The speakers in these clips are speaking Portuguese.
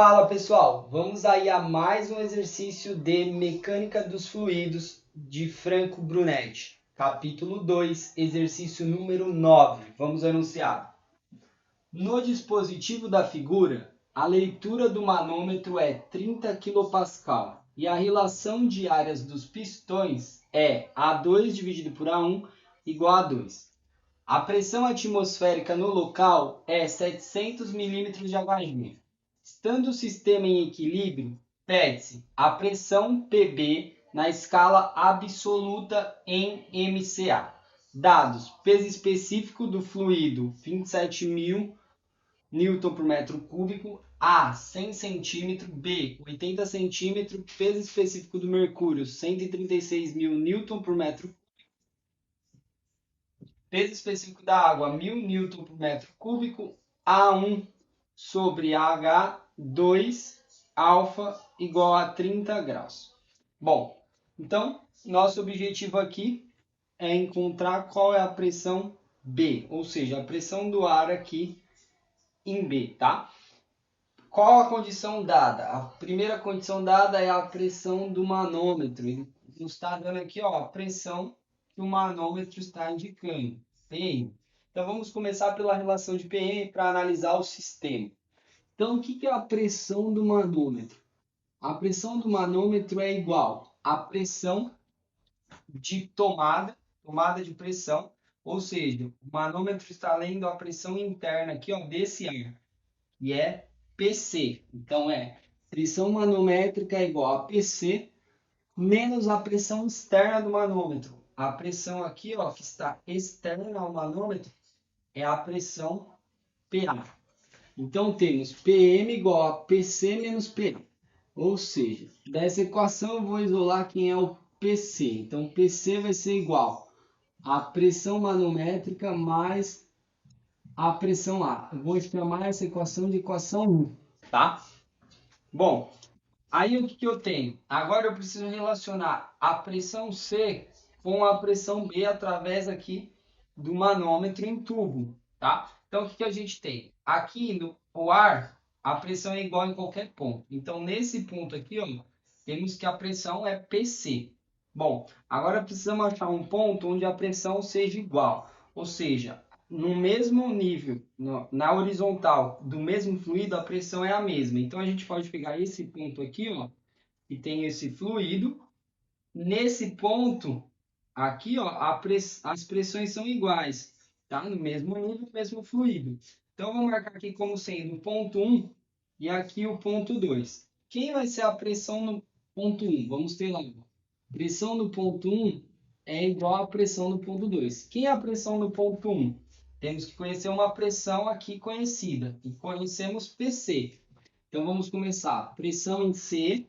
Fala pessoal, vamos aí a mais um exercício de mecânica dos fluidos de Franco Brunetti, capítulo 2, exercício número 9. Vamos anunciar. No dispositivo da figura, a leitura do manômetro é 30 kPa e a relação de áreas dos pistões é A2 dividido por A1 igual a 2. A pressão atmosférica no local é 700 mm de Hg. Estando o sistema em equilíbrio, pede-se a pressão PB na escala absoluta em MCA. Dados: peso específico do fluido 27.000 Newton por metro cúbico, A 100 cm, B 80 cm, peso específico do mercúrio 136.000 Newton por metro cúbico, peso específico da água 1.000 Newton por metro cúbico, A1 sobre AH2 alfa igual a 30 graus. Bom, então, nosso objetivo aqui é encontrar qual é a pressão B, ou seja, a pressão do ar aqui em B, tá? Qual a condição dada? A primeira condição dada é a pressão do manômetro. Ele nos está dando aqui, ó, a pressão que o manômetro está indicando, PM. Então, vamos começar pela relação de PM para analisar o sistema. Então, o que é a pressão do manômetro? A pressão do manômetro é igual à pressão de tomada de pressão, ou seja, o manômetro está lendo a pressão interna aqui, ó, desse ar, que é PC. Então, pressão manométrica é igual a PC menos a pressão externa do manômetro. A pressão aqui, ó, que está externa ao manômetro, é a pressão PA. Então, temos PM igual a PC menos PA. Ou seja, dessa equação eu vou isolar quem é o PC. Então, PC vai ser igual à pressão manométrica mais a pressão A. Eu vou chamar essa equação de equação 1, tá? Bom, aí o que eu tenho? Agora eu preciso relacionar a pressão C com a pressão B através aqui do manômetro em tubo, tá? Então, o que a gente tem? Aqui no ar, a pressão é igual em qualquer ponto. Então, nesse ponto aqui, ó, temos que a pressão é PC. Bom, agora precisamos achar um ponto onde a pressão seja igual. Ou seja, no mesmo nível, na horizontal do mesmo fluido, a pressão é a mesma. Então, a gente pode pegar esse ponto aqui, ó, que tem esse fluido. Nesse ponto aqui, ó, as pressões são iguais, tá? No mesmo nível, mesmo fluido. Então, vou marcar aqui como sendo o ponto 1 e aqui o ponto 2. Quem vai ser a pressão no ponto 1? Vamos ter lá. Pressão no ponto 1 é igual à pressão no ponto 2. Quem é a pressão no ponto 1? Temos que conhecer uma pressão aqui conhecida. E conhecemos PC. Então, vamos começar. Pressão em C.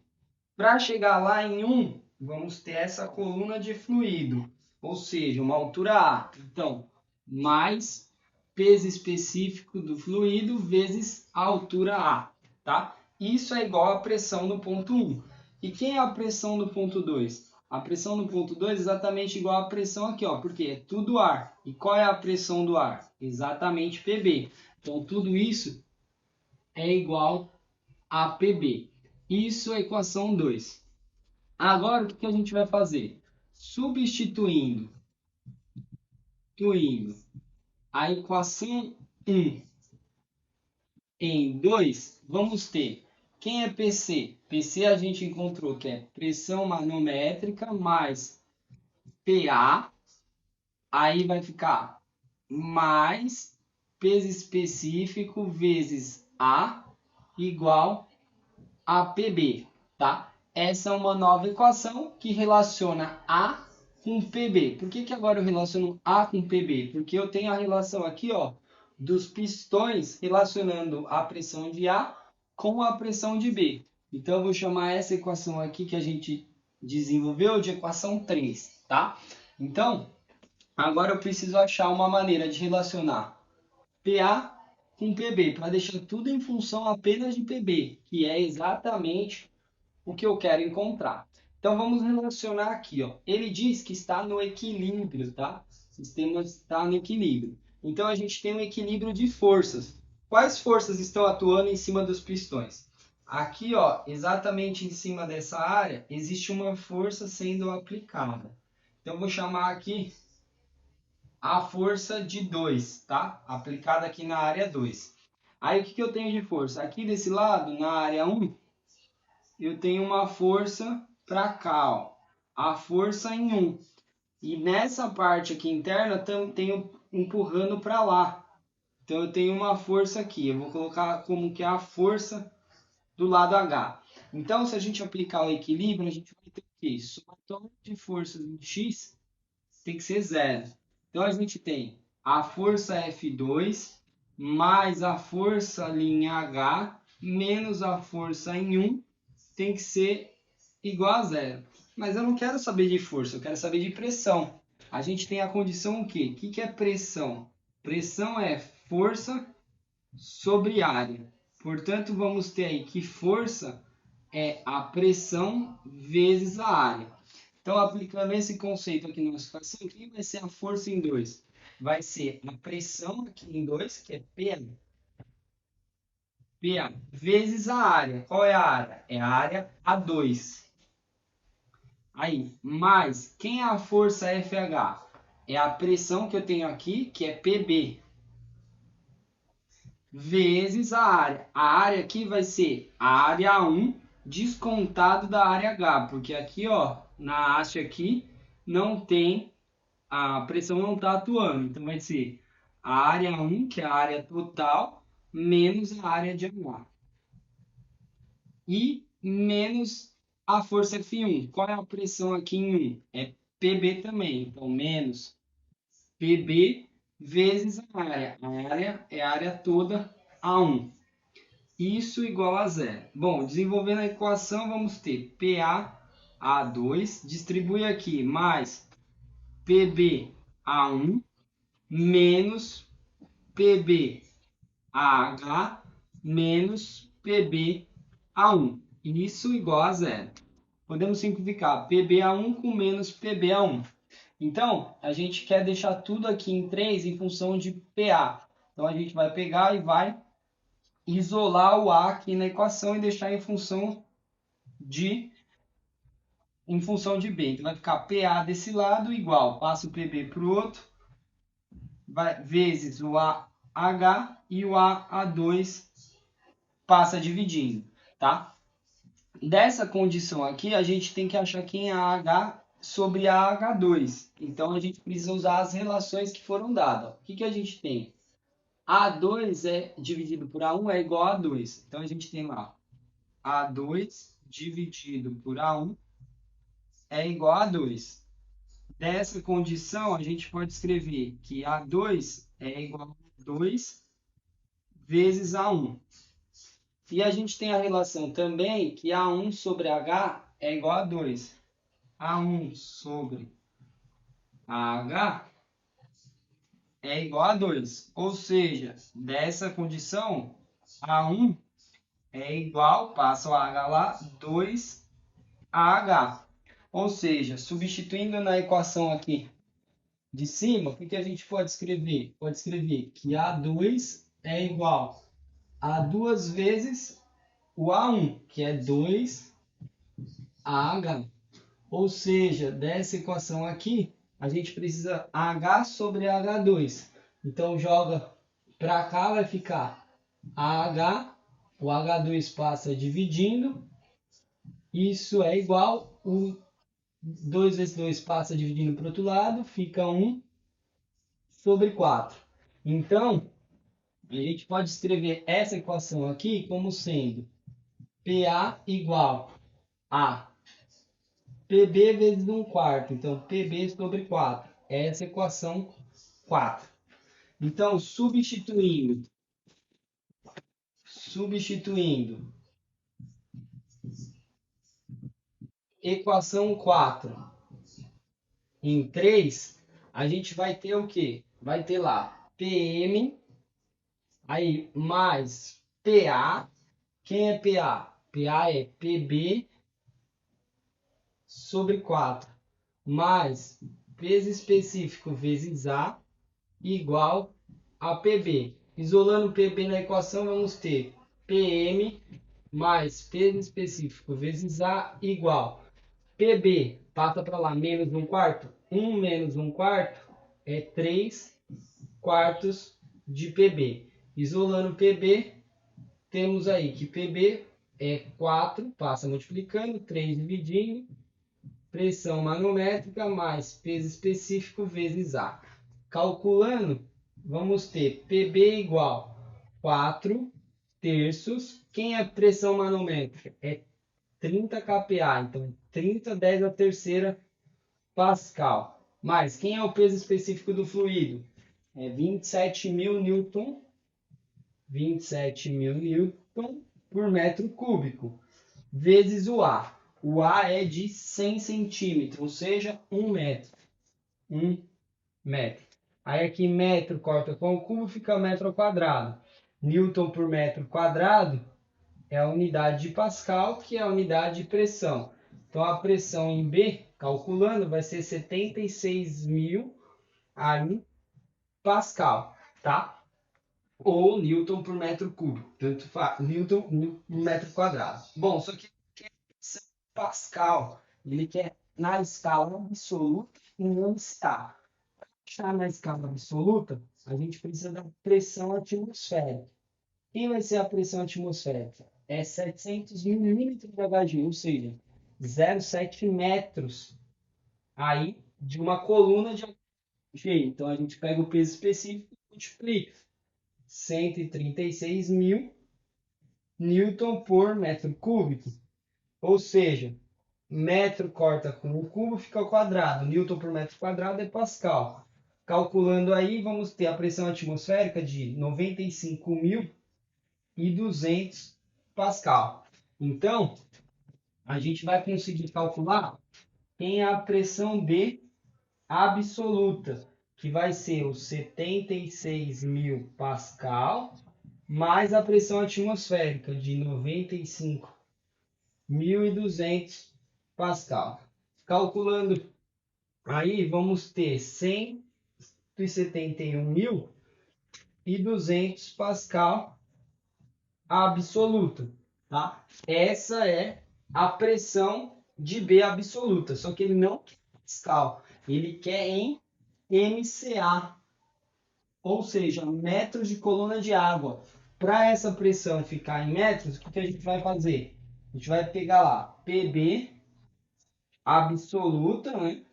Para chegar lá em 1, vamos ter essa coluna de fluido, ou seja, uma altura A. Então, mais peso específico do fluido vezes a altura A, tá? Isso é igual à pressão no ponto 1. E quem é a pressão no ponto 2? A pressão no ponto 2 é exatamente igual à pressão aqui, ó, porque é tudo ar. E qual é a pressão do ar? Exatamente PB. Então, tudo isso é igual a PB. Isso é a equação 2. Agora, o que a gente vai fazer? Substituindo a equação 1 em 2, vamos ter, quem é PC? PC a gente encontrou que é pressão manométrica mais PA, aí vai ficar mais peso específico vezes A igual a PB, tá? Essa é uma nova equação que relaciona A com PB. Por que agora eu relaciono A com PB? Porque eu tenho a relação aqui, ó, dos pistões relacionando a pressão de A com a pressão de B. Então, eu vou chamar essa equação aqui que a gente desenvolveu de equação 3, tá? Então, agora eu preciso achar uma maneira de relacionar PA com PB, para deixar tudo em função apenas de PB, que é exatamente o que eu quero encontrar. Então, vamos relacionar aqui, ó. Ele diz que está no equilíbrio, tá? O sistema está no equilíbrio. Então, a gente tem um equilíbrio de forças. Quais forças estão atuando em cima dos pistões? aqui, ó, exatamente em cima dessa área, existe uma força sendo aplicada. Então, eu vou chamar aqui a força de 2, tá? Aplicada aqui na área 2. Aí, o que eu tenho de força? Aqui desse lado, na área 1, eu tenho uma força para cá, ó. A força em 1. E nessa parte aqui interna, tenho empurrando para lá. Então, eu tenho uma força aqui. Eu vou colocar como que é a força do lado H. Então, se a gente aplicar o equilíbrio, a gente vai ter o quê? Somatório de forças em X tem que ser zero. Então, a gente tem a força F2 mais a força linha H menos a força em 1 tem que ser igual a zero. Mas eu não quero saber de força, eu quero saber de pressão. A gente tem a condição o quê? O que é pressão? Pressão é força sobre área. Portanto, vamos ter aí que força é a pressão vezes a área. Então, aplicando esse conceito aqui na nossa equação, o que vai ser a força em 2? Vai ser a pressão aqui em 2, que é PA, vezes a área. Qual é a área? É a área A2. Aí, mais, quem é a força FH? É a pressão que eu tenho aqui, que é PB, vezes a área. A área aqui vai ser a área 1 descontado da área H, porque aqui, ó, na haste aqui, não tem, a pressão não está atuando. Então, vai ser a área 1, que é a área total, menos a área de H. E menos a força F1. Qual é a pressão aqui em 1? É PB também. Então, menos PB vezes a área. A área é a área toda A1. Isso igual a zero. Bom, desenvolvendo a equação, vamos ter PA A2, distribui aqui, mais PB A1, menos PB AH, menos PB A1. Isso igual a zero. Podemos simplificar PBA1 com menos PBA1. Então, a gente quer deixar tudo aqui em 3 em função de PA. Então, a gente vai pegar e vai isolar o A aqui na equação e deixar em função de B. Então, vai ficar PA desse lado igual, passa o PB para o outro, vezes o AH e o AA2 passa dividindo, tá? Dessa condição aqui, a gente tem que achar quem é a H sobre a H2. Então, a gente precisa usar as relações que foram dadas. O que a gente tem? A2 dividido por A1 é igual a 2. Então, a gente tem lá A2 dividido por A1 é igual a 2. Dessa condição, a gente pode escrever que A2 é igual a 2 vezes A1. E a gente tem a relação também que A1 sobre H é igual a 2. A1 sobre AH é igual a 2. Ou seja, dessa condição, A1 é igual, passa o H lá, 2AH. Ou seja, substituindo na equação aqui de cima, o que a gente pode escrever? Pode escrever que A2 é igual a 2 vezes o A1, que é 2AH. Ou seja, dessa equação aqui, a gente precisa H sobre H2. Então, joga para cá, vai ficar AH, o H2 passa dividindo, isso é igual, o 2 vezes 2 passa dividindo para o outro lado, fica 1 sobre 4. Então, a gente pode escrever essa equação aqui como sendo PA igual a PB vezes 1 quarto. Então, PB sobre 4. Essa é a equação 4. Então, substituindo equação 4 em 3, a gente vai ter o quê? Vai ter lá PM, aí mais PA. Quem é PA? PA é PB sobre 4, mais peso específico vezes A igual a PB. Isolando o PB na equação, vamos ter PM mais peso específico vezes A igual PB, passa para lá, menos 1/4. 1 menos 1/4 é 3/4 de PB. Isolando PB, temos aí que PB é 4, passa multiplicando, 3 dividindo, pressão manométrica mais peso específico vezes A. Calculando, vamos ter PB igual 4/3. Quem é pressão manométrica? É 30 kPa, então 30 10 a terceira Pascal. Mas quem é o peso específico do fluido? É 27.000 Newton, 27.000 Newton por metro cúbico, vezes o A. O A é de 100 centímetros, ou seja, 1 metro. 1 metro. Aí aqui metro corta com o cubo, fica metro ao quadrado. Newton por metro quadrado é a unidade de Pascal, que é a unidade de pressão. Então a pressão em B, calculando, vai ser 76.000 aí Pascal, tá? Ou Newton por metro cúbico, tanto faz, Newton por metro quadrado. Bom, só que Pascal, ele quer na escala absoluta e não está. Para achar na escala absoluta, a gente precisa da pressão atmosférica. Quem vai ser a pressão atmosférica? É 700 milímetros de Hg, ou seja, 0,7 metros aí de uma coluna de Hg. Então a gente pega o peso específico e multiplica. 136.000 Newton por metro cúbico. Ou seja, metro corta com o cubo, fica ao quadrado. Newton por metro quadrado é Pascal. Calculando aí, vamos ter a pressão atmosférica de 95.200 Pascal. Então, a gente vai conseguir calcular quem é a pressão B absoluta, que vai ser os 76.000 Pascal, mais a pressão atmosférica de 95.200 Pascal. Calculando aí, vamos ter 171.200 Pascal absoluta, tá? Essa é a pressão de B absoluta, só que ele não quer Pascal, ele quer em MCA, ou seja, metros de coluna de água. Para essa pressão ficar em metros, o que a gente vai fazer? A gente vai pegar lá, PB absoluta, né?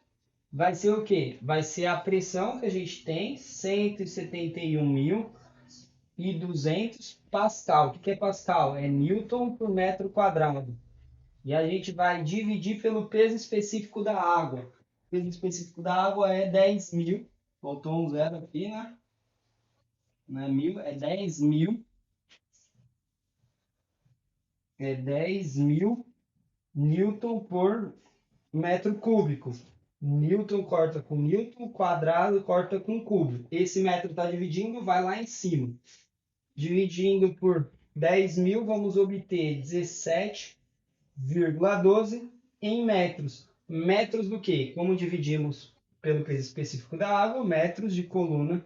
Vai ser o quê? Vai ser a pressão que a gente tem, 171.200 Pascal. O que é Pascal? É Newton por metro quadrado. E a gente vai dividir pelo peso específico da água. O peso específico da água é 10.000. Faltou um zero aqui, né? Não é 1.000, é 10.000. É 10.000 Newton por metro cúbico. Newton corta com Newton, quadrado corta com cubo. Esse metro está dividindo, vai lá em cima. Dividindo por 10.000, vamos obter 17,12 em metros. Metros do quê? Como dividimos pelo peso específico da água, metros de coluna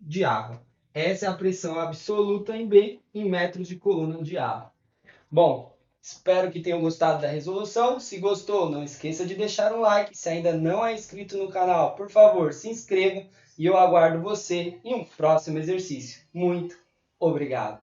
de água. Essa é a pressão absoluta em B, em metros de coluna de água. Bom, espero que tenham gostado da resolução. Se gostou, não esqueça de deixar um like. Se ainda não é inscrito no canal, por favor, se inscreva. E eu aguardo você em um próximo exercício. Muito obrigado!